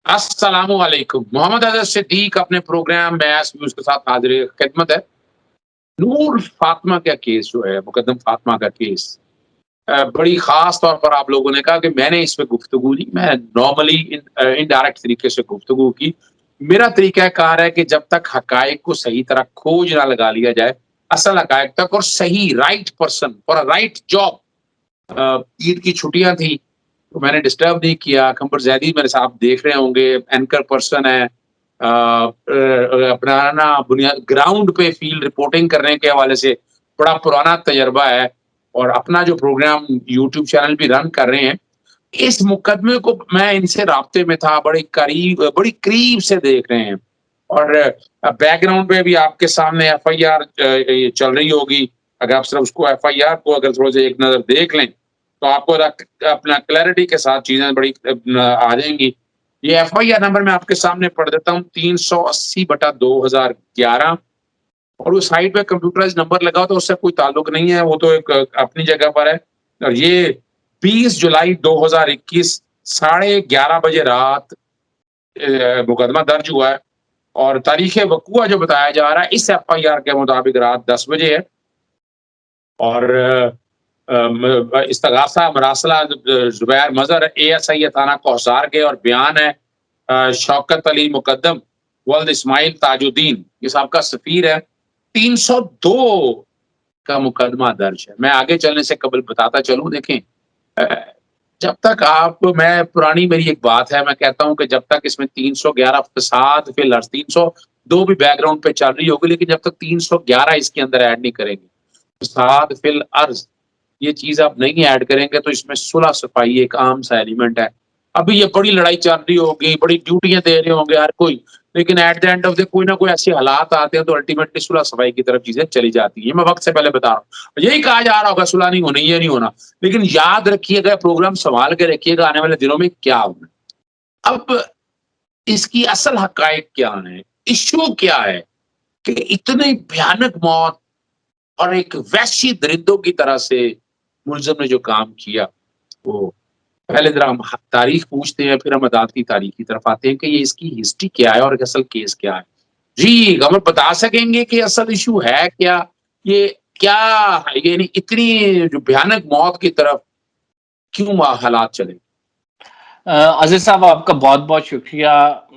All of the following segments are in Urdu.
السلام علیکم. محمد اظہر صدیق اپنے پروگرام بیاس نیوز کے ساتھ حاضر خدمت ہے. نور فاطمہ کا کیس جو ہے، مقدم فاطمہ کا کیس، بڑی خاص طور پر آپ لوگوں نے کہا کہ میں نے اس پہ گفتگو نہیں، میں نارملی انڈائریکٹ طریقے سے گفتگو کی. میرا طریقہ کار ہے کہ جب تک حقائق کو صحیح طرح کھوج نہ لگا لیا جائے اصل حقائق تک، اور صحیح right person for right job. Eid کی چھٹیاں تھیں تو میں نے ڈسٹرب نہیں کیا. کمبر زیدی میرے ساتھ دیکھ رہے ہوں گے، اینکر پرسن ہے، اپنا نا بنیاد گراؤنڈ پہ فیلڈ رپورٹنگ کرنے کے حوالے سے بڑا پرانا تجربہ ہے، اور اپنا جو پروگرام یوٹیوب چینل بھی رن کر رہے ہیں. اس مقدمے کو میں ان سے رابطے میں تھا، بڑی قریب سے دیکھ رہے ہیں. اور بیک گراؤنڈ پہ بھی آپ کے سامنے ایف آئی آر چل رہی ہوگی. اگر آپ صرف اس کو ایف آئی آر کو اگر تھوڑا سا ایک نظر دیکھ لیں تو آپ کو اپنا کلیئرٹی کے ساتھ چیزیں بڑی آ جائیں گی. یہ ایف آئی آر نمبر میں آپ کے سامنے پڑھ دیتا ہوں، 380/2011. اور اس سائٹ پہ کمپیوٹرائز نمبر لگا ہو تو اس سے کوئی تعلق نہیں ہے، وہ تو ایک اپنی جگہ پر ہے. اور یہ 20 جولائی 2021 11:30 بجے رات مقدمہ درج ہوا ہے، اور تاریخ وقوع جو بتایا جا رہا ہے اس ایف آئی آر کے مطابق رات 10 بجے ہے. اور استغاثہ مراسلہ زبیر مظہر ASI تھانہ کوہسار کے، اور بیان ہے شوکت علی مقدم ولد اسماعیل تاج الدین، یہ سابقہ سفیر ہے. 302 کا مقدمہ درج ہے. میں آگے چلنے سے قبل بتاتا چلوں، دیکھیں جب تک میں پرانی میری ایک بات ہے، میں کہتا ہوں کہ جب تک اس میں 311 فساد فی الارض، 302 بھی بیک گراؤنڈ پہ چل رہی ہوگی، لیکن جب تک 311 اس کے اندر ایڈ نہیں کریں گے، فساد فی الارض یہ چیز آپ نہیں ایڈ کریں گے تو اس میں صلح صفائی ایک عام سا ایلیمنٹ ہے. ابھی یہ بڑی لڑائی چل رہی ہوگی، بڑی ڈیوٹیاں دے رہے ہوں گے ہر کوئی، لیکن at the end of the کوئی نہ کوئی ایسے حالات آتے ہیں تو الٹیمیٹلی صلح صفائی کی طرف چیزیں چلی جاتی ہیں. میں وقت سے پہلے بتا رہا ہوں، یہی کہا جا رہا ہوگا صلح نہیں ہونی، یہ نہیں ہونا، لیکن یاد رکھیے گا، پروگرام سنبھال کے رکھیے گا، آنے والے دنوں میں کیا ہونا. اب اس کی اصل حقائق کیا ہیں، ایشو کیا ہے کہ اتنی بھیانک موت اور ایک وحشی درندوں کی طرح سے ملزم نے جو کام کیا، وہ پہلے ذرا ہم تاریخ پوچھتے ہیں، پھر ہم عدالتی تاریخ کی طرف آتے ہیں کہ یہ اس کی ہسٹری کیا ہے اور اصل کیس کیا ہے. جی ہمیں بتا سکیں گے کہ اصل ایشو ہے کیا، یہ کیا، یعنی اتنی جو بھیانک موت کی طرف کیوں حالات چلے؟ عزیز صاحب آپ کا بہت بہت شکریہ.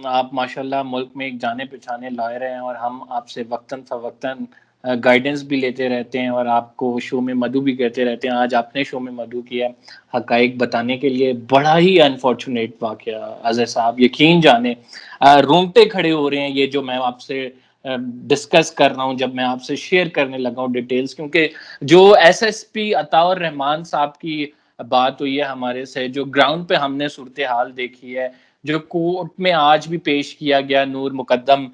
آپ ماشاءاللہ ملک میں ایک جانے پہچانے لائے رہے ہیں، اور ہم آپ سے وقتاً فوقتاً گائیڈنس بھی لیتے رہتے ہیں، اور آپ کو شو میں مدعو بھی کہتے رہتے ہیں. آج آپ نے شو میں مدعو کیا حقائق بتانے کے لیے. بڑا ہی انفارچونیٹ واقعہ عزیز صاحب، یقین جانے رونگٹے کھڑے ہو رہے ہیں یہ جو میں آپ سے ڈسکس کر رہا ہوں، جب میں آپ سے شیئر کرنے لگا ہوں ڈیٹیلز. کیونکہ جو SSP عطاء الرحمان صاحب کی بات ہوئی ہے ہمارے سے، جو گراؤنڈ پہ ہم نے صورتحال دیکھی ہے، جو کورٹ میں آج بھی پیش کیا گیا نور مقدم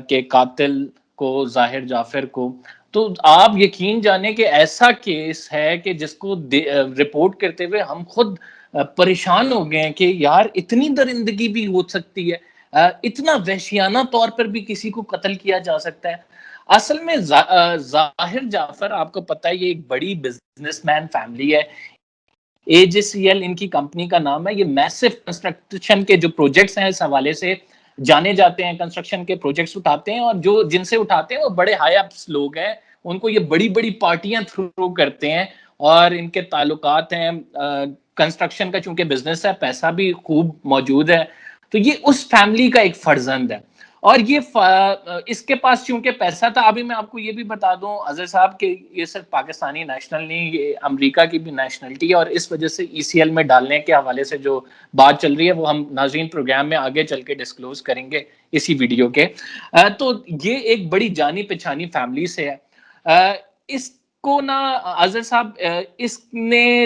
کے قاتل کو، ظاہر جعفر کو، تو آپ یقین جانیں کہ ایسا کیس ہے کہ جس کو رپورٹ کرتے ہوئے ہم خود پریشان ہو گئے ہیں کہ یار اتنی درندگی بھی ہو سکتی ہے، اتنا وحشیانہ طور پر بھی کسی کو قتل کیا جا سکتا ہے. اصل میں ظاہر جعفر، آپ کو پتہ ہے یہ ایک بڑی بزنس مین فیملی ہے. AJCL ان کی کمپنی کا نام ہے. یہ میسو کنسٹرکشن کے جو پروجیکٹس ہیں اس حوالے سے جانے جاتے ہیں، کنسٹرکشن کے پروجیکٹس اٹھاتے ہیں، اور جو جن سے اٹھاتے ہیں وہ بڑے ہائی اپس لوگ ہیں، ان کو یہ بڑی بڑی پارٹیاں تھرو کرتے ہیں، اور ان کے تعلقات ہیں کنسٹرکشن کا. چونکہ بزنس ہے، پیسہ بھی خوب موجود ہے، تو یہ اس فیملی کا ایک فرزند ہے. اور یہ اس کے پاس چونکہ پیسہ تھا. ابھی میں آپ کو یہ بھی بتا دوں عزیز صاحب کہ یہ صرف پاکستانی نیشنل نہیں، یہ امریکہ کی بھی نیشنلٹی ہے، اور اس وجہ سے ECL میں ڈالنے کے حوالے سے جو بات چل رہی ہے وہ ہم ناظرین پروگرام میں آگے چل کے ڈسکلوز کریں گے اسی ویڈیو کے. تو یہ ایک بڑی جانی پہچانی فیملی سے ہے. اس کو نا عزیز صاحب، اس نے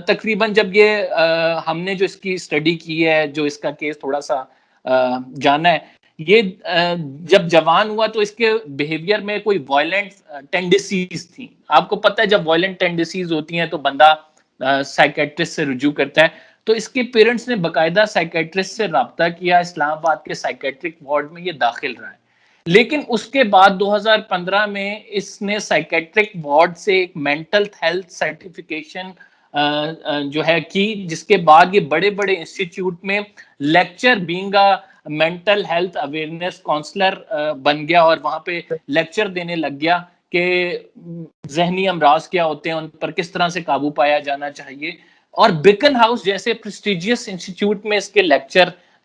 تقریباً جب یہ ہم نے جو اس کی اسٹڈی کی ہے، جو اس کا کیس تھوڑا سا جانا ہے، یہ جب جوان ہوا تو اس کے بیہیویئر میں کوئی وائلنٹ ٹینڈنسیز تھیں. آپ کو پتہ ہے جب وائلنٹ ٹینڈنسیز ہوتی ہیں تو بندہ سائیکیٹرسٹ سے رجوع کرتا ہے. تو اس کے پیرنٹس نے باقاعدہ سائیکیٹرسٹ سے رابطہ کیا، اسلام آباد کے سائیکیٹرک وارڈ میں یہ داخل رہا ہے. لیکن اس کے بعد 2015 میں اس نے سائیکیٹرک وارڈ سے ایک مینٹل ہیلتھ سرٹیفکیشن جو ہے کی، جس کے بعد یہ بڑے بڑے انسٹیٹیوٹ میں lecture being mental health awareness counsellor بن گیا اور وہاں پہ لیکچر دینے لگ گیا کہ ذہنی امراض کیا ہوتے ہیں، ان پر کس طرح سے قابو پایا جانا چاہیے. اور بیکن ہاؤس جیسے پریسٹیجیس انسٹیٹیوٹ میں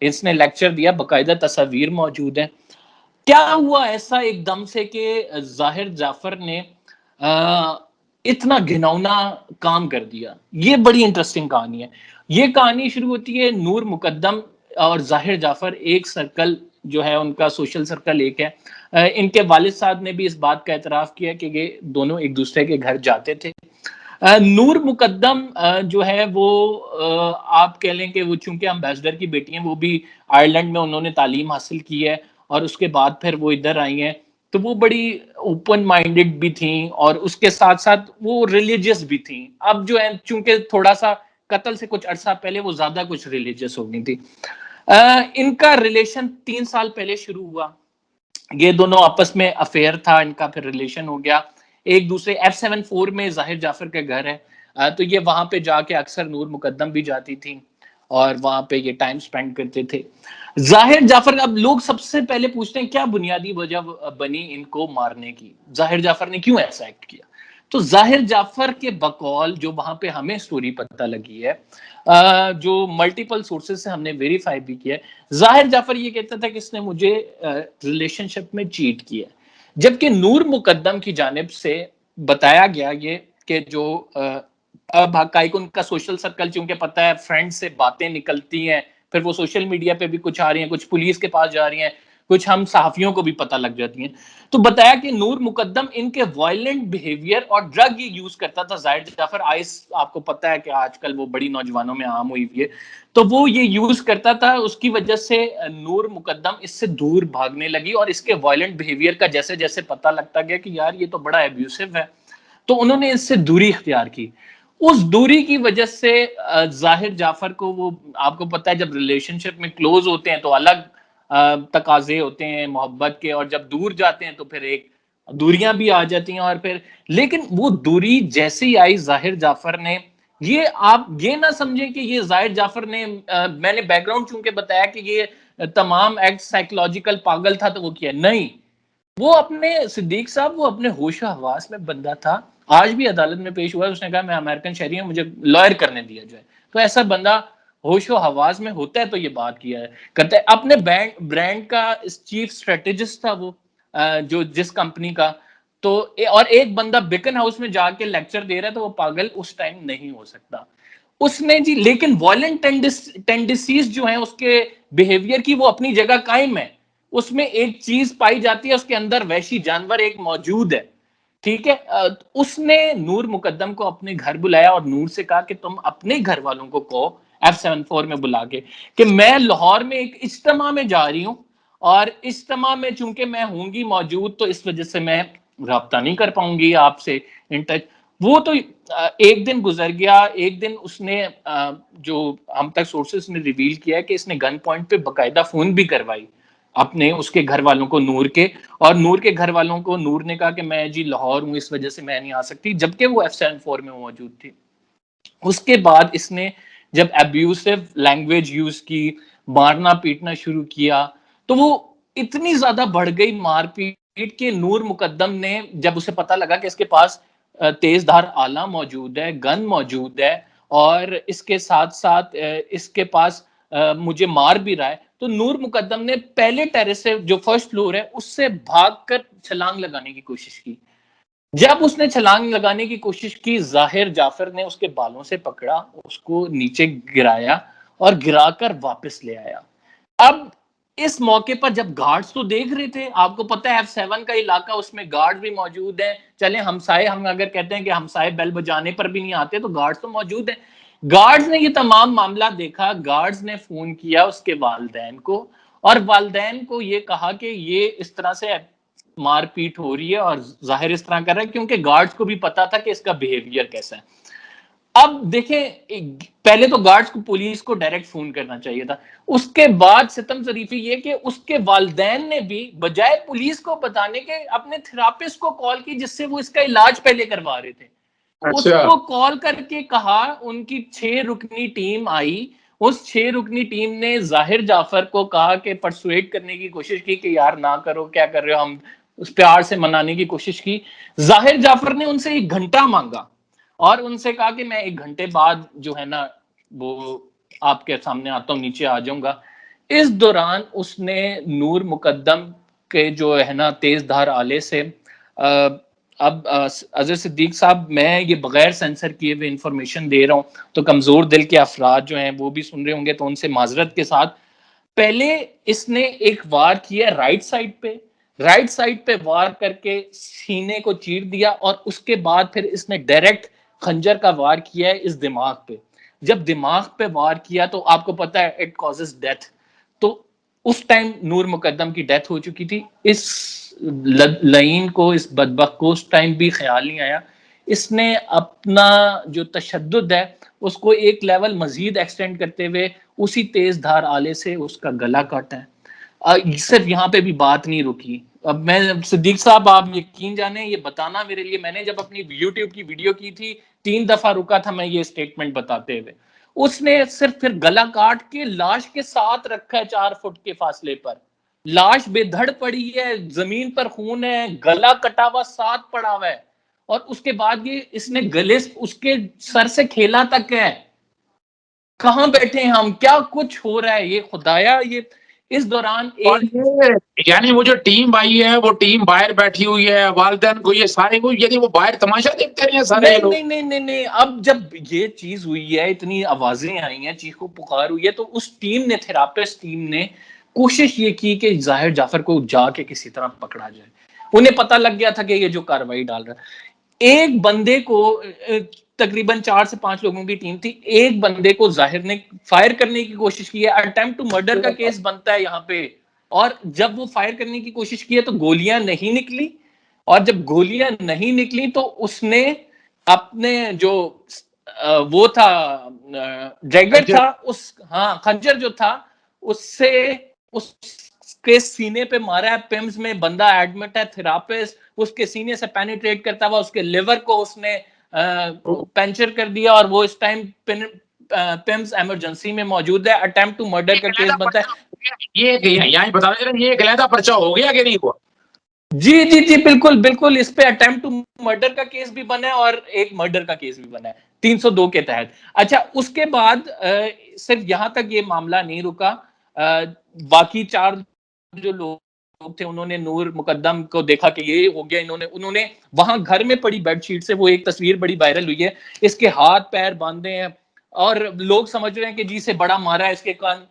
اس نے لیکچر دیا، باقاعدہ تصاویر موجود ہیں. کیا ہوا ایسا ایک دم سے کہ ظاہر جعفر نے اتنا گھناؤنا کام کر دیا؟ یہ بڑی انٹرسٹنگ کہانی ہے. یہ کہانی شروع ہوتی ہے نور مقدم اور ظاہر جعفر، ایک سرکل جو ہے ان کا، سوشل سرکل ایک ہے. ان کے والد صاحب نے بھی اس بات کا اعتراف کیا کہ یہ دونوں ایک دوسرے کے گھر جاتے تھے. نور مقدم جو ہے وہ آپ کہہ لیں کہ وہ چونکہ امبیسڈر کی بیٹی ہیں، وہ بھی آئرلینڈ میں انہوں نے تعلیم حاصل کی ہے اور اس کے بعد پھر وہ ادھر آئی ہیں. تو وہ بڑی اوپن مائنڈڈ بھی تھیں اور اس کے ساتھ ساتھ وہ ریلیجیس بھی تھیں. اب جو ہے چونکہ تھوڑا سا قتل سے کچھ عرصہ پہلے وہ زیادہ کچھ ریلیجیس ہو گئی تھی. ان کا ریلیشن 3 سال پہلے شروع ہوا. یہ دونوں آپس میں افیئر تھا ان کا، پھر ریلیشن ہو گیا. ایک دوسرے F74 میں ظاہر جعفر کا گھر ہے، تو یہ وہاں پہ جا کے اکثر نور مقدم بھی جاتی تھیں اور وہاں پہ یہ ٹائم سپینڈ کرتے تھے. ظاہر جعفر، اب لوگ سب سے پہلے پوچھتے ہیں کیا بنیادی وجہ بنی ان کو مارنے کی، ظاہر جعفر نے کیوں ایسا ایکٹ کیا؟ تو ظاہر جعفر کے بقول جو وہاں پہ ہمیں سٹوری پتہ لگی ہے، جو ملٹیپل سورسز سے ہم نے ویریفائی بھی کیا ہے، ظاہر جعفر یہ کہتا تھا کہ اس نے مجھے ریلیشن شپ میں چیٹ کیا، جبکہ نور مقدم کی جانب سے بتایا گیا یہ کہ جو اب حقائق ان کا سوشل سرکل چونکہ پتہ ہے، فرینڈ سے باتیں نکلتی ہیں، پھر وہ سوشل میڈیا پہ بھی کچھ آ رہی ہیں، کچھ پولیس کے پاس جا رہی ہیں، کچھ ہم صحافیوں کو بھی پتہ لگ جاتی ہیں. تو بتایا کہ نور مقدم ان کے وائلنٹ بیہیویئر اور ڈرگ یوز کرتا تھا. ظاہر جعفر آئس آپ کو پتہ ہے کہ آج کل وہ بڑی نوجوانوں میں عام ہوئی ہوئی ہے، تو وہ یہ یوز کرتا تھا. اس کی وجہ سے نور مقدم اس سے دور بھاگنے لگی اور اس کے وائلنٹ بیہیویئر کا جیسے جیسے پتہ لگتا گیا کہ یار یہ تو بڑا ایبیوسو ہے، تو انہوں نے اس سے دوری اختیار کی. اس دوری کی وجہ سے ظاہر جعفر کو، وہ آپ کو پتہ ہے جب ریلیشن شپ میں کلوز ہوتے ہیں تو الگ تقاضے ہوتے ہیں محبت کے، اور جب دور جاتے ہیں تو پھر ایک دوریاں بھی آ جاتی ہیں. اور پھر لیکن وہ دوری جیسے ہی آئی، ظاہر جعفر نے، یہ آپ یہ نہ سمجھیں کہ یہ ظاہر جعفر نے، میں نے بیک گراؤنڈ چونکہ بتایا کہ یہ تمام ایکٹ سائیکولوجیکل پاگل تھا تو وہ کیا، نہیں، وہ اپنے صدیق صاحب، وہ اپنے ہوش و حواس میں بندہ تھا. آج بھی عدالت میں پیش ہوا ہے، اس نے کہا میں امریکن شہری ہوں، مجھے لائر کرنے دیا جائے. تو ایسا بندہ ہوش و حواس میں ہوتا ہے تو یہ بات کیا ہے کرتا ہے. اپنے برانڈ کا چیف اسٹریٹجسٹ تھا وہ، جو جس کمپنی کا، تو اور ایک بندہ بیکن ہاؤس میں جا کے لیکچر دے رہا ہے تو وہ پاگل اس ٹائم نہیں ہو سکتا. اس نے جی، لیکن وائلنٹ ٹینڈنسیز جو ہیں اس کے بیہیویئر کی، وہ اپنی جگہ قائم ہے. اس میں ایک چیز پائی جاتی ہے، اس کے اندر وحشی جانور ایک موجود ہے، ٹھیک ہے. اس نے نور مقدم کو اپنے گھر بلایا اور نور سے کہا کہ تم اپنے گھر والوں کو کہو F74 میں بلا کے کہ میں لاہور میں ایک اجتماع میں جا رہی ہوں، اور اجتماع میں چونکہ میں ہوں گی موجود تو اس وجہ سے میں رابطہ نہیں کر پاؤں گی آپ سے ان ٹچ. وہ تو ایک دن گزر گیا. ایک دن اس نے جو ہم تک سورسز نے ریویل کیا ہے کہ اس نے گن پوائنٹ پہ باقاعدہ فون بھی کروائی اپنے اس کے گھر والوں کو، نور کے، اور نور کے گھر والوں کو نور نے کہا کہ میں جی لاہور ہوں اس وجہ سے میں نہیں آ سکتی، جبکہ وہ F74 میں موجود تھی. اس کے بعد اس نے جب ابیوسو لینگویج یوز کی، مارنا پیٹنا شروع کیا، تو وہ اتنی زیادہ بڑھ گئی مار پیٹ کہ نور مقدم نے، جب اسے پتہ لگا کہ اس کے پاس تیز دھار آلہ موجود ہے، گن موجود ہے، اور اس کے ساتھ ساتھ اس کے پاس مجھے مار بھی رہا ہے، تو نور مقدم نے پہلے ٹیرس سے، جو فرسٹ فلور ہے، اس سے بھاگ کر چھلانگ لگانے کی کوشش کی. جب اس نے چھلانگ لگانے کی کوشش کی، ظاہر جعفر نے اس کے بالوں سے پکڑا، اس کو نیچے گرایا اور گرا کر واپس لے آیا. اب اس موقع پر جب گارڈز تو دیکھ رہے تھے، آپ کو پتہ ہے F7 کا علاقہ، اس میں گارڈ بھی موجود ہیں. چلیں ہمسائے، ہم اگر کہتے ہیں کہ ہمسائے بیل بجانے پر بھی نہیں آتے تو گارڈز تو موجود ہیں. گارڈز نے یہ تمام معاملہ دیکھا. گارڈز نے فون کیا اس کے والدین کو، اور والدین کو یہ کہا کہ یہ اس طرح سے مار پیٹ ہو رہی ہے اور ظاہر اس طرح کر رہا ہے، کیونکہ گارڈز کو بھی پتا تھا کہ اس کا بیہیویئر کیسا ہے. اب دیکھیں، پہلے تو گارڈز کو پولیس کو ڈائریکٹ فون کرنا چاہیے تھا. اس کے بعد ستم ظریفی یہ کہ اس کے والدین نے بھی بجائے پولیس کو بتانے کے اپنے تھراپسٹ کو کال کی، جس سے وہ اس کا علاج پہلے کروا رہے تھے. اس اچھا کو کال کر کے کہا، ان کی 6 رکنی ٹیم آئی، اس 6 رکنی ٹیم نے ظاہر جعفر کو کہا کہ پرسویٹ کرنے کی کوشش کی کہ یار نہ کرو، کیا کر رہے ہو، ہم اس پیار سے منانے کی کوشش کی. ظاہر جعفر نے ان سے 1 گھنٹہ مانگا اور ان سے کہا کہ میں 1 گھنٹے بعد جو ہے نا وہ آپ کے سامنے آتا ہوں، نیچے آ جاؤں گا. اس دوران اس نے نور مقدم کے جو ہے نا تیز دھار آلے سے اب اظہر صدیق صاحب میں یہ بغیر سینسر کیے ہوئے انفارمیشن دے رہا ہوں تو کمزور دل کے افراد جو ہیں وہ بھی سن رہے ہوں گے تو ان سے معذرت کے ساتھ. پہلے اس نے ایک وار کیا رائٹ سائڈ پہ وار کر کے سینے کو چیر دیا اور اس کے بعد پھر اس نے ڈائریکٹ خنجر کا وار کیا ہے اس دماغ پہ. جب دماغ پہ وار کیا تو آپ کو پتا ہے اٹ کازز ڈیتھ. تو اس ٹائم نور مقدم کی ڈیتھ ہو چکی تھی. اس لعین کو، اس بدبخت کو اس ٹائم بھی خیال نہیں آیا. اس نے اپنا جو تشدد ہے اس کو ایک لیول مزید ایکسٹینڈ کرتے ہوئے اسی تیز دھار آلے سے اس کا گلا کاٹا ہے. صرف یہاں پہ بھی بات نہیں رکی. اب میں صدیق صاحب آپ یقین جانیں یہ بتانا میرے لیے، میں نے جب اپنی یوٹیوب کی ویڈیو کی تھی 3 دفعہ رکا تھا میں یہ سٹیٹمنٹ بتاتے ہوئے. اس نے صرف پھر گلا کاٹ کے لاش کے ساتھ رکھا ہے 4 فٹ کے فاصلے پر. لاش بے دھڑ پڑی ہے، زمین پر خون ہے، گلا کٹا ہوا ساتھ پڑا ہوا ہے اور اس کے بعد یہ اس نے گلے اس کے سر سے کھیلا تک ہے. کہاں بیٹھے ہیں ہم، کیا کچھ ہو رہا ہے یہ خدایا. یہ اس دوران اور ایک یہ یعنی وہ جو ٹیم آئی ہے وہ ٹیم باہر بیٹھی ہوئی ہے، والدین کو یہ سارے کو یعنی وہ باہر تماشا دیکھتے رہے ہیں سارے یہ نہیں لوگ. نہیں نہیں نہیں نہیں اب جب یہ چیز ہوئی ہے، اتنی آوازیں آئی ہیں، چیخ و پکار ہوئی ہے، تو اس ٹیم نے، تھراپسٹ ٹیم نے کوشش یہ کی کہ ظاہر جعفر کو جا کے کسی طرح پکڑا جائے. انہیں پتہ لگ گیا تھا کہ یہ جو کاروائی ڈال رہا ہے ایک بندے کو، تقریباً 4 سے 5 لوگوں کی ٹیم تھی، ایک بندے کو ظاہر نے فائر کرنے کی کوشش کی ہے. اٹیمپٹ ٹو مرڈر کا کیس بنتا ہے یہاں پہ. اور جب وہ فائر کرنے کی کوشش کی ہے تو گولیاں نہیں نکلی، اور جب گولیاں نہیں نکلی تو اس نے اپنے جو وہ تھا ڈریگر تھا، اس ہاں خنجر جو تھا اس سے اس کے سینے پہ مارا ہے. پیمز میں بندہ ایڈمٹ ہے، تھراپسٹ اس کے سینے سے پینیٹریٹ کرتا ہوا اس کے لیور کو اس نے پینچر کر دیا اور وہ اس ٹائم پیمز ایمرجنسی میں موجود ہے. اٹیمپٹ ٹو مرڈر کا کیس بنتا ہے. یہ یہاں بتا رہے ہیں یہ ایک علیحدہ پرچہ ہو گیا کہ نہیں ہوا؟ جی جی جی بالکل بالکل، اس پہ اٹیمپٹ ٹو مرڈر کا کیس بھی بنا ہے اور ایک مرڈر کا کیس بھی بنا ہے 302 کے تحت. اچھا اس کے بعد صرف یہاں تک یہ معاملہ نہیں رکا. باقی 4 جو لوگ تھے انہوں نے نور مقدم کو دیکھا کہ یہ ہو گیا، انہوں نے وہاں گھر میں پڑی بیڈ شیٹ سے، وہ ایک تصویر بڑی وائرل ہوئی ہے، اس کے ہاتھ پیر باندھے ہیں اور لوگ سمجھ رہے ہیں کہ جی سے بڑا مارا ہے، اس کے کان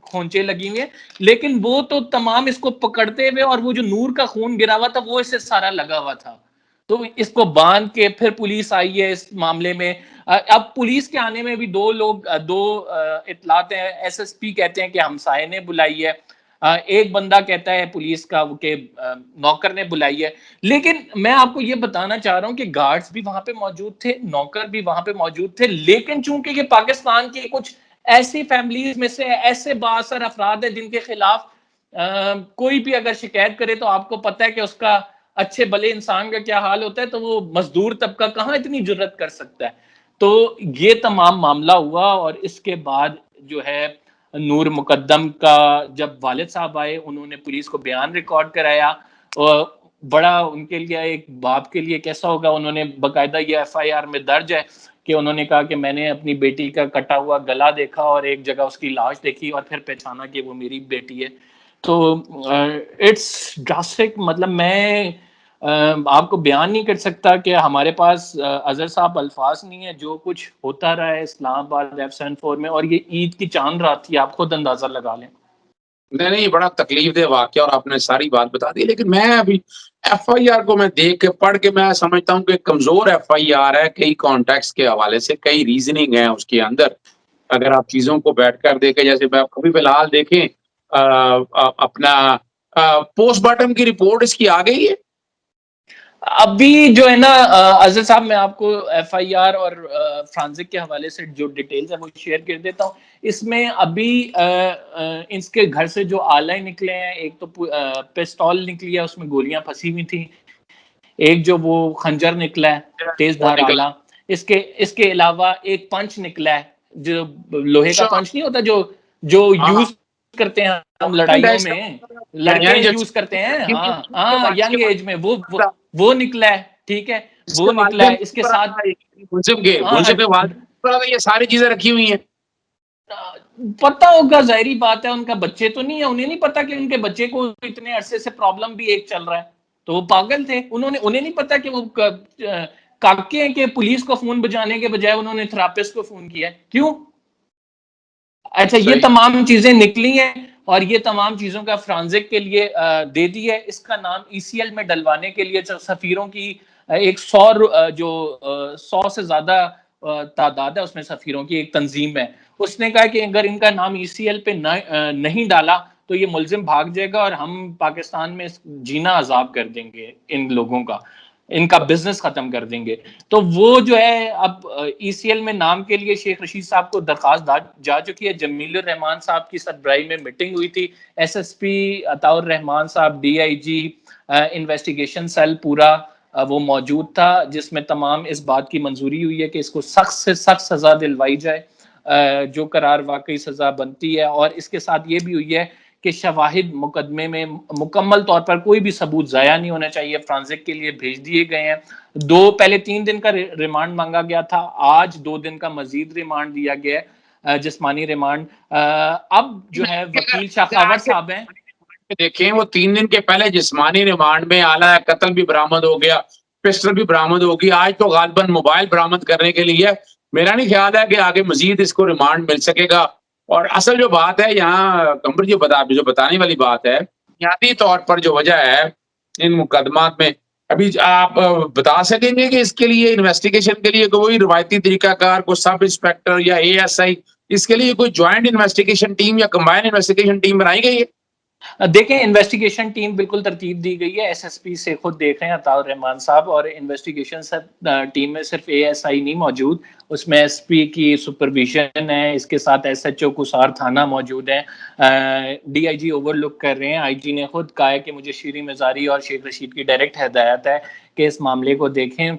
کھونچے لگی ہوئی ہیں. لیکن وہ تو تمام اس کو پکڑتے ہوئے اور وہ جو نور کا خون گرا ہوا تھا وہ اس سے سارا لگا ہوا تھا. تو اس کو باندھ کے پھر پولیس آئی ہے اس معاملے میں. اب پولیس کے آنے میں بھی 2 اطلاعات ہیں. ایس ایس پی کہتے ہیں کہ ہمسائے نے بلائی ہے، ایک بندہ کہتا ہے پولیس کا کہ نوکر نے بلائی ہے. لیکن میں آپ کو یہ بتانا چاہ رہا ہوں کہ گارڈز بھی وہاں پہ موجود تھے، نوکر بھی وہاں پہ موجود تھے، لیکن چونکہ یہ پاکستان کی کچھ ایسی فیملیز میں سے ایسے بااثر افراد ہیں جن کے خلاف کوئی بھی اگر شکایت کرے تو آپ کو پتہ ہے کہ اس کا اچھے بھلے انسان کا کیا حال ہوتا ہے، تو وہ مزدور طبقہ کہاں اتنی جرت کر سکتا ہے. تو یہ تمام معاملہ ہوا اور اس کے بعد جو ہے نور مقدم کا جب والد صاحب آئے انہوں نے پولیس کو بیان ریکارڈ کرایا. اور بڑا ان کے لیے ایک باپ کے لیے کیسا ہوگا، انہوں نے باقاعدہ یہ ایف آئی آر میں درج ہے کہ انہوں نے کہا کہ میں نے اپنی بیٹی کا کٹا ہوا گلا دیکھا اور ایک جگہ اس کی لاش دیکھی اور پھر پہچانا کہ وہ میری بیٹی ہے. تو اٹس ڈراسٹک، مطلب میں آپ کو بیان نہیں کر سکتا کہ ہمارے پاس اظہر صاحب الفاظ نہیں ہے. جو کچھ ہوتا رہا ہے اسلام آباد F74 میں، اور یہ عید کی چاند رات تھی، آپ خود اندازہ لگا لیں. نہیں بڑا تکلیف دہ واقعہ اور آپ نے ساری بات بتا دی. لیکن میں ابھی ایف آئی آر کو میں دیکھ کے پڑھ کے میں سمجھتا ہوں کہ کمزور ایف آئی آر ہے. کئی کانٹیکس کے حوالے سے کئی ریزننگ ہیں اس کے اندر. اگر آپ چیزوں کو بیٹھ کر دیکھیں، جیسے میں ابھی فی الحال دیکھیں اپنا پوسٹ مارٹم کی رپورٹ اس کی آ گئی ہے. ابھی جو ہے نا اظہر صاحب میں آپ کو ایف آئی آر اور فرانزک کے حوالے سے جو ڈیٹیلز ہیں وہ شیئر کر دیتا ہوں. اس میں ابھی اس کے گھر سے جو آلے نکلے ہیں، ایک تو پستول نکلی ہے، اس میں گولیاں پھنسی ہوئی تھیں. ایک جو وہ خنجر نکلا ہے تیز دھار آلہ، اس کے علاوہ ایک پنچ نکلا ہے جو لوہے کا پنچ نہیں ہوتا جو یوز کرتے ہیں ہم لڑائیوں میں، لڑکے یوز کرتے ہیں، ہاں ینگ ایج میں وہ نکلا ہے، ٹھیک ہے، وہ نکلا ہے، اس کے ساتھ یہ ساری چیزیں رکھی ہوئی ہیں. پتا ہوگا، ظاہری بات ہے، ان کا بچے تو نہیں ہے، انہیں نہیں پتا کہ ان کے بچے کو اتنے عرصے سے پرابلم بھی ایک چل رہا ہے، تو وہ پاگل تھے، انہیں نہیں پتا کہ وہ کاکے ہیں کہ پولیس کو فون بجانے کے بجائے انہوں نے تھراپسٹ کو فون کیا. کیوں؟ اچھا، یہ تمام چیزیں نکلی ہیں اور یہ تمام چیزوں کا فرانزک کے لیے دے دی ہے. اس کا نام ECL میں ڈلوانے کے لیے سفیروں کی ایک 100 سے زیادہ تعداد ہے، اس میں سفیروں کی ایک تنظیم ہے. اس نے کہا کہ اگر ان کا نام ECL پہ نہیں ڈالا تو یہ ملزم بھاگ جائے گا اور ہم پاکستان میں جینا عذاب کر دیں گے، ان لوگوں کا، ان کا بزنس ختم کر دیں گے. تو وہ جو ہے اب ECL میں نام کے لیے شیخ رشید صاحب کو درخواست جا چکی ہے. جمیل الرحمان صاحب کی سربراہی میں میٹنگ ہوئی تھی، SSP عطاء الرحمان صاحب، DIG انویسٹیگیشن سیل پورا وہ موجود تھا، جس میں تمام اس بات کی منظوری ہوئی ہے کہ اس کو سخت سے سخت سزا دلوائی جائے جو قرار واقعی سزا بنتی ہے. اور اس کے ساتھ یہ بھی ہوئی ہے کہ شواہد مقدمے میں مکمل طور پر کوئی بھی ثبوت ضائع نہیں ہونا چاہیے، فرانزک کے لیے بھیج دیے گئے ہیں. پہلے 3 دن کا ریمانڈ مانگا گیا تھا، آج 2 دن کا مزید ریمانڈ دیا گیا ہے، جسمانی ریمانڈ. اب جو ہے وکیل شاخاور صاحب ہیں، دیکھیں وہ 3 دن کے پہلے جسمانی ریمانڈ میں آلہ قتل بھی برآمد ہو گیا، پسٹل بھی برآمد ہوگی، آج تو غالباً موبائل برآمد کرنے کے لیے میرا نہیں خیال ہے کہ آگے مزید اس کو ریمانڈ مل سکے گا. اور اصل جو بات ہے یہاں کمر جو بتانے والی بات ہے، بنیادی طور پر جو وجہ ہے ان مقدمات میں، ابھی آپ بتا سکیں گے کہ اس کے لیے انویسٹیگیشن کے لیے کوئی روایتی طریقہ کار، کوئی سب انسپیکٹر یا ASI، اس کے لیے کوئی جوائنٹ انویسٹیگیشن ٹیم یا کمبائن انویسٹیگیشن ٹیم بنائی گئی ہے؟ دیکھیں انویسٹیگیشن ٹیم بالکل ترتیب دی گئی ہے، SSP سے خود دیکھ رہے ہیں عطاء الرحمان صاحب، اور انویسٹیگیشن ٹیم میں صرف ASI نہیں موجود، اس میں SP کی سپرویژن ہے، اس کے ساتھ SHO قصار تھانہ موجود ہیں، DIG اوور لک کر رہے ہیں. IG نے خود کہا ہے کہ مجھے شیریں مزاری اور شیخ رشید کی ڈائریکٹ ہدایت ہے کہ اس معاملے کو دیکھیں.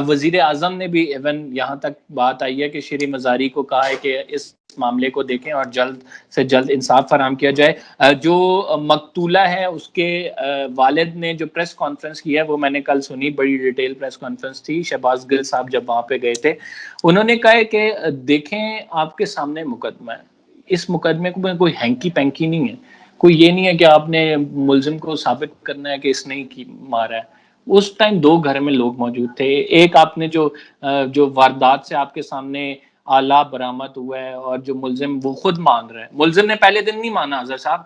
وزیر اعظم نے بھی ایون یہاں تک بات آئی ہے کہ شیریں مزاری کو کہا ہے کہ اس معاملے کو دیکھیں اور جلد سے جلد انصاف فراہم کیا جائے. جو مقتولہ ہے اس کے والد نے جو پریس کانفرنس کی ہے وہ میں نے کل سنی، بڑی ڈیٹیل پریس کانفرنس تھی. شہباز گل صاحب جب وہاں پہ گئے تھے، انہوں نے کہا ہے کہ دیکھیں آپ کے سامنے مقدمہ ہے، اس مقدمے میں کوئی ہینکی پینکی نہیں ہے، کوئی یہ نہیں ہے کہ آپ نے ملزم کو ثابت کرنا ہے کہ اس نے ہی مارا ہے. اس ٹائم 2 گھر میں لوگ موجود تھے، ایک آپ نے جو واردات سے آپ کے سامنے آلہ برآمد ہوا ہے، اور جو ملزم وہ خود مان رہا ہے. ملزم نے پہلے دن نہیں مانا حضرت صاحب،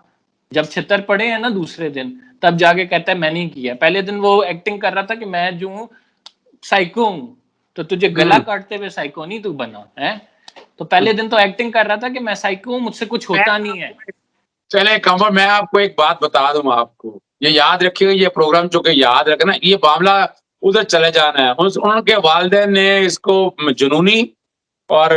جب چھتر پڑے ہیں نا دوسرے دن، تب جا کے کہتا ہے میں نہیں کیا. پہلے دن وہ ایکٹنگ کر رہا تھا کہ میں جو ہوں سائیکو ہوں، تو تجھے گلا کاٹتے ہوئے سائیکو نہیں تو بنا ہے. تو پہلے دن تو ایکٹنگ کر رہا تھا کہ میں سائیکو ہوں، مجھ سے کچھ ہوتا نہیں ہے. چلے کمر، میں آپ کو ایک بات بتا دوں، آپ کو یہ یاد رکھیے گا، یہ پروگرام چونکہ یاد رکھنا، یہ معاملہ ادھر چلے جانا ہے. ان کے والدین نے اس کو جنونی اور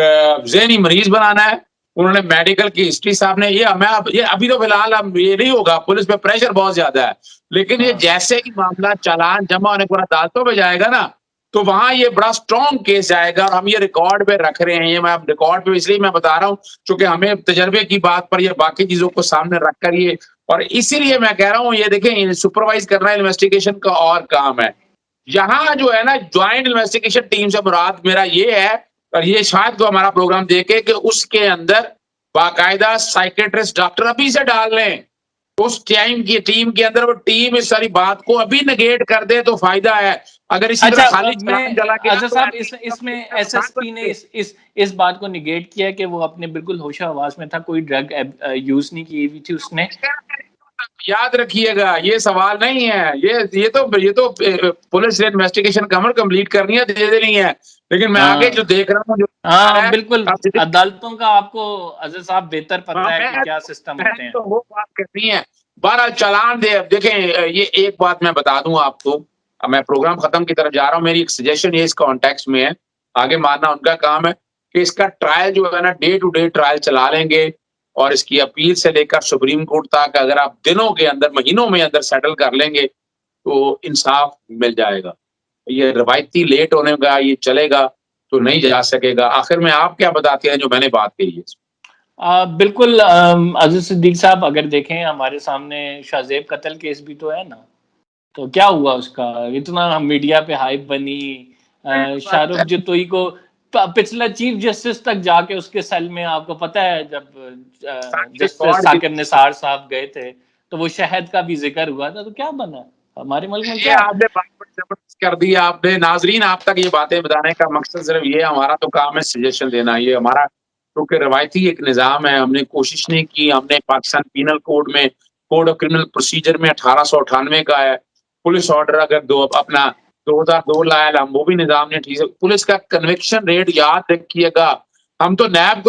ذہنی مریض بنانا ہے. انہوں نے میڈیکل کی ہسٹری صاحب نے یہ ابھی تو فی الحال یہ نہیں ہوگا، پولیس پہ پریشر بہت زیادہ ہے، لیکن یہ جیسے ہی معاملہ چالان جمع ہونے پر عدالتوں پہ جائے گا نا، تو وہاں یہ بڑا سٹرونگ کیس جائے گا. اور ہم یہ ریکارڈ پہ رکھ رہے ہیں، یہ میں ریکارڈ پہ اس لیے میں بتا رہا ہوں چونکہ ہمیں تجربے کی بات پر یہ باقی چیزوں کو سامنے رکھ کر یہ، اور اسی لیے میں کہہ رہا ہوں یہ دیکھیں سپروائز کرنا انویسٹیگیشن کا اور کام ہے. یہاں جو ہے نا جوائنٹ انویسٹیگیشن ٹیم سے مراد میرا یہ ہے، اور یہ شاید کو ہمارا پروگرام دیکھے کہ اس کے اندر باقاعدہ سائیکیٹرسٹ ڈاکٹر ابھی سے ڈال لیں اس ٹیم کے اندر. وہ ٹیم اس ساری بات کو ابھی نگیٹ کر دے تو فائدہ ہے. اگر اسی طرح خالی اظہر صاحب اس میں SSP نے اس بات کو نگیٹ کیا کہ وہ اپنے بالکل ہوش و حواس میں تھا، کوئی ڈرگ یوز نہیں کی ہوئی تھی اس نے. یاد رکھیے گا یہ سوال نہیں ہے، یہ تو پولیس نے انویسٹیگیشن کمر کمپلیٹ کرنی ہے، دے دینی ہے. لیکن میں آگے جو دیکھ رہا ہوں ہاں بالکل عدالتوں کا آپ کو اظہر صاحب بہتر پتہ ہے کہ کیا سسٹم ہوتے ہیں. وہ بات کرنی ہے. بہرحال چالان دیکھیں، یہ ایک بات میں بتا دوں آپ کو، میں پروگرام ختم کی طرف جا رہا ہوں، میری ایک سجیشن یہ اس کانٹیکس میں ہے، آگے ماننا ان کا کام ہے کہ اس کا ٹرائل جو ہے نا ڈے ٹو ڈے ٹرائل چلا لیں گے، اور اس کی اپیل سے لے کر سپریم کورٹ تک اگر آپ دنوں کے اندر، مہینوں میں اندر سیٹل کر لیں گے تو انصاف مل جائے گا. یہ روایتی لیٹ ہونے کا یہ چلے گا تو نہیں جا سکے گا. آخر میں آپ کیا بتاتے ہیں جو میں نے بات کہی ہے؟ بالکل عزیز صدیق صاحب، اگر دیکھیں ہمارے سامنے شاہ زیب قتل کیس بھی تو ہے نا، تو کیا ہوا اس کا؟ اتنا میڈیا پہ ہائپ بنی، شاہ رخ جتوئی کو پچھلا چیف جسٹس تک جا کے اس کے سیل میں، آپ کو پتہ ہے جب جسٹس ثاقب نثار صاحب گئے تھے تو وہ شہد کا بھی ذکر ہوا تھا، تو کیا بنا ہمارے ملک میں؟ یہ کیا آپ نے بات بڑی زبردست کر دی آپ نے. ناظرین آپ تک یہ باتیں بتانے کا مقصد صرف یہ، ہمارا تو کام ہے سجیشن دینا. یہ ہمارا کیونکہ روایتی ایک نظام ہے، ہم نے کوشش نہیں کی. ہم نے پاکستان پینل کوڈ میں، کوڈ آف کرمنل پروسیجر میں 1898 کا ہے پولیس آرڈر، اگر اپنا 2002 لایا ہم وہ بھی نظام نے ٹھیک ہے. پولیس کا کنوکشن ریٹ یاد رکھیے گا، ہم تو نیب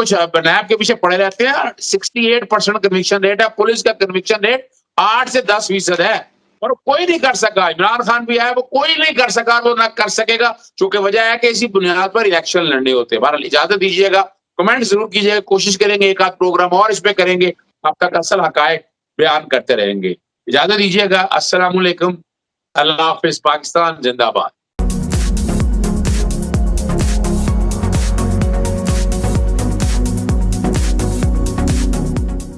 کے پیچھے پڑے رہتے ہیں. 68% کنوکشن ریٹ ہے، پولیس کا کنوکشن ریٹ 8 سے 10% ہے. اور کوئی نہیں کر سکا. عمران خان بھی آیا، وہ کوئی نہیں کر سکا، وہ نہ کر سکے گا، چونکہ وجہ ہے کہ اسی بنیاد پر الیکشن لڑنے ہوتے ہیں. بہرحال اجازت دیجیے گا، کمنٹ ضرور کیجیے گا، کوشش کریں گے ایک آدھ پروگرام اور اس پہ کریں گے، اب تک اصل حقائق بیان کرتے رہیں گے. اجازت دیجیے گا، السلام علیکم، اللہ حافظ، پاکستان زندہ باد.